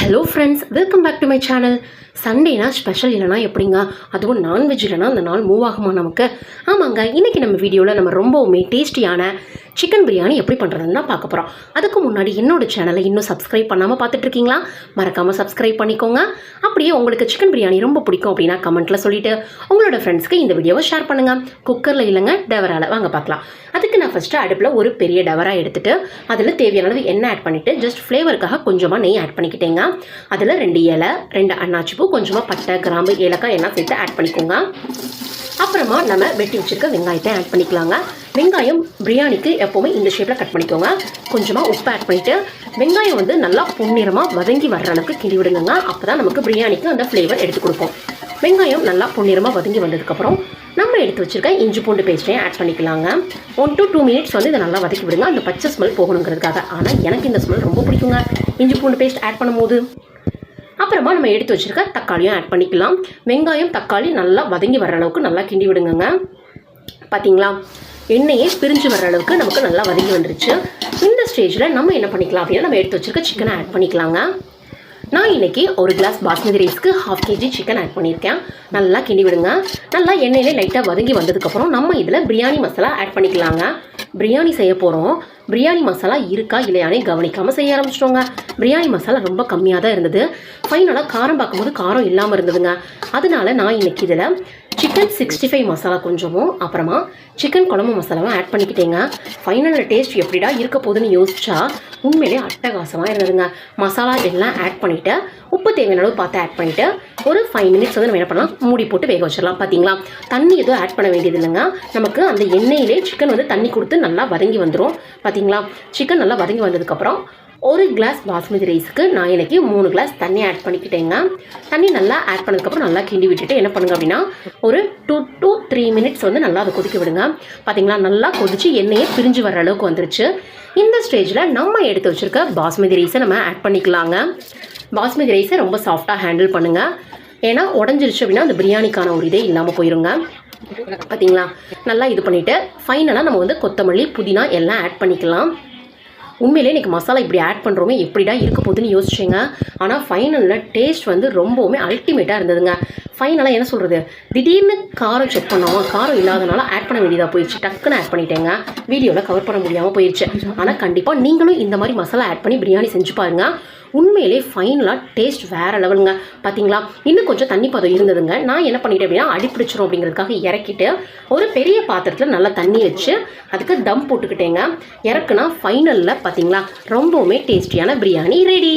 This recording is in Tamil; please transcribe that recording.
Hello friends, welcome back to my channel. சண்டேனா ஸ்பெஷல் இல்லைனா எப்படிங்க, அதுவும் நான்வெஜ் இல்லைனா அந்த நாள் மூவ் ஆகுமா நமக்கு? ஆமாங்க, இன்றைக்கி நம்ம வீடியோவில் நம்ம ரொம்பவுமே டேஸ்டியான சிக்கன் பிரியாணி எப்படி பண்ணுறதுன்னு தான் பார்க்க போகிறோம். அதுக்கு முன்னாடி என்னோட சேனலை இன்னும் சப்ஸ்கிரைப் பண்ணாமல் பார்த்துட்ருக்கீங்களா? மறக்காமல் சப்ஸ்கிரைப் பண்ணிக்கோங்க. அப்படியே உங்களுக்கு சிக்கன் பிரியாணி ரொம்ப பிடிக்கும் அப்படின்னா கமெண்ட்டில் சொல்லிவிட்டு உங்களோட ஃப்ரெண்ட்ஸ்க்கு இந்த வீடியோவை ஷேர் பண்ணுங்கள். குக்கரில் இல்லைங்க, டவரால். வாங்க பார்க்கலாம். அதுக்கு நான் ஃபஸ்ட்டு அடுப்பில் ஒரு பெரிய டவரா எடுத்துகிட்டு அதில் தேவையான அளவு எண்ணெய் ஆட் பண்ணிவிட்டு ஜஸ்ட் ஃப்ளேவருக்காக கொஞ்சமாக நெய் ஆட் பண்ணிக்கிட்டேங்க. அதில் 2 இலை, 2 அன்னாச்சி பூ, கொஞ்சமாக பட்டை, கிராம்பு, ஏலக்காய் எல்லாம் சேர்த்து ஆட் பண்ணிக்கோங்க. அப்புறமா நம்ம வெட்டி வச்சுருக்க வெங்காயத்தை ஆட் பண்ணிக்கலாங்க. வெங்காயம் பிரியாணிக்கு எப்போவுமே இந்த ஷேப்பில் கட் பண்ணிக்கோங்க. கொஞ்சமாக உப்பு ஆட் பண்ணிவிட்டு வெங்காயம் நல்லா பொன்னிறமாக வதங்கி வர்ற அளவுக்கு கிண்டி விடுங்க. அப்போ தான் நமக்கு பிரியாணிக்கு அந்த ஃப்ளேவர் எடுத்து கொடுக்கும். வெங்காயம் நல்லா பொன்னிறமாக வதங்கி வந்ததுக்கப்புறம் நம்ம எடுத்து வச்சுருக்க இஞ்சி பூண்டு பேஸ்ட்டையும் ஆட் பண்ணிக்கலாங்க. 1 to 2 minutes இதை நல்லா வதக்கி விடுங்க, அந்த பச்சை ஸ்மெல் போகணுங்கிறதுக்காக. ஆனால் எனக்கு இந்த ஸ்மெல் ரொம்ப பிடிக்குங்க இஞ்சி பூண்டு பேஸ்ட் ஆட் பண்ணும்போது. அப்புறமா நம்ம எடுத்து வச்சுருக்க தக்காளியும் ஆட் பண்ணிக்கலாம். வெங்காயம் தக்காளி நல்லா வதங்கி வர அளவுக்கு நல்லா கிண்டி விடுங்க. பார்த்தீங்களா, எண்ணெயே பிரிஞ்சு வர அளவுக்கு நமக்கு நல்லா வதங்கி வந்துருச்சு. இந்த ஸ்டேஜில் நம்ம என்ன பண்ணிக்கலாம் அப்படின்னா நம்ம எடுத்து வச்சுருக்க சிக்கனை ஆட் பண்ணிக்கலாங்க. நான் இன்றைக்கி 1 கிளாஸ் பாஸ்மதி ரைஸ்க்கு 1/2 kg சிக்கன் ஆட் பண்ணியிருக்கேன். நல்லா கிண்டி விடுங்க. நல்லா எண்ணெயிலே லைட்டாக வதங்கி வந்ததுக்கப்புறம் நம்ம இதில் பிரியாணி மசாலா ஆட் பண்ணிக்கலாங்க. பிரியாணி செய்ய போகிறோம். பிரியாணி மசாலா இருக்கா இல்லையானே கவனிக்காமல் செய்ய ஆரம்பிச்சிட்டோங்க. பிரியாணி மசாலா ரொம்ப கம்மியாக தான் இருந்தது. ஃபைனலாக காரம் பார்க்கும்போது காரம் இல்லாமல் இருந்ததுங்க. அதனால நான் இன்றைக்கி இதில் சிக்கன் 65 மசாலா கொஞ்சமும் அப்புறமா சிக்கன் குழம்பு மசாலாவும் ஆட் பண்ணிக்கிட்டேங்க. ஃபைனல் டேஸ்ட் எப்படிடா இருக்க போகுதுன்னு யோசிச்சா உண்மையிலே அட்டகாசமாக இருந்ததுங்க. மசாலா எல்லாம் ஆட் பண்ணிவிட்டு உப்பு தேவையான அளவு பார்த்து ஆட் பண்ணிவிட்டு ஒரு 5 minutes நம்ம என்ன பண்ணலாம், மூடி போட்டு வேக வச்சிடலாம். பார்த்தீங்களா, தண்ணி எதுவும் ஆட் பண்ண வேண்டியது இல்லைங்க. நமக்கு அந்த எண்ணெயிலே சிக்கன் தண்ணி கொடுத்து நல்லா வதங்கி வந்துடும். பார்த்தீங்களா, சிக்கன் நல்லா வதங்கி வந்ததுக்கப்புறம் 1 கிளாஸ் பாஸ்மதி ரைஸுக்கு நான் இன்றைக்கி 3 கிளாஸ் தண்ணி ஆட் பண்ணிக்கிட்டேங்க. தண்ணி நல்லா ஆட் பண்ணதுக்கப்புறம் நல்லா கிண்டி விட்டுட்டு என்ன பண்ணுங்க அப்படின்னா ஒரு 2 to 3 minutes நல்லா அதை கொதிக்க விடுங்க. பார்த்தீங்களா, நல்லா கொதிச்சு எண்ணெயே பிரிஞ்சு வர அளவுக்கு வந்துருச்சு. இந்த ஸ்டேஜில் நம்ம எடுத்து வச்சுருக்க பாஸ்மதி ரைஸை நம்ம ஆட் பண்ணிக்கலாங்க. பாஸ்மதி ரைஸை ரொம்ப சாஃப்டாக ஹேண்டில் பண்ணுங்கள். ஏன்னா உடஞ்சிருச்சு அப்படின்னா அந்த பிரியாணிக்கான ஒரு இதே இல்லாமல் போயிருங்க. பார்த்தீங்களா, நல்லா இது பண்ணிவிட்டு ஃபைனலாக நம்ம கொத்தமல்லி, புதினா எல்லாம் ஆட் பண்ணிக்கலாம். உண்மையிலே இன்றைக்கி மசாலா இப்படி ஆட் பண்ணுறோமே எப்படிடா இருக்க போகுதுன்னு யோசிச்சேங்க. ஆனால் ஃபைனலில் டேஸ்ட் ரொம்பவுமே அல்டிமேட்டாக இருந்ததுங்க. ஃபைனலாக என்ன சொல்கிறது, திடீர்னு காரம் செக் பண்ணாமல் காரம் இல்லாதனால ஆட் பண்ண வேண்டியதாக போயிடுச்சு. டக்குன்னு ஆட் பண்ணிட்டேங்க, வீடியோவில் கவர் பண்ண முடியாமல் போயிடுச்சு. ஆனால் கண்டிப்பாக நீங்களும் இந்த மாதிரி மசாலா ஆட் பண்ணி பிரியாணி செஞ்சு பாருங்கள். உண்மையிலே ஃபைனலாக டேஸ்ட் வேறு லெவலுங்க. பார்த்தீங்களா, இன்னும் கொஞ்சம் தண்ணி பதம் இருந்ததுங்க. நான் என்ன பண்ணிட்டேன் அப்படின்னா அடிப்பிடிச்சிரும் அப்படிங்கிறதுக்காக இறக்கிட்டு ஒரு பெரிய பாத்திரத்தில் நல்லா தண்ணி வச்சு அதுக்கு தம் போட்டுக்கிட்டேங்க. இறக்குனா ஃபைனலில் பார்த்தீங்களா ரொம்பவுமே டேஸ்டியான பிரியாணி ரெடி.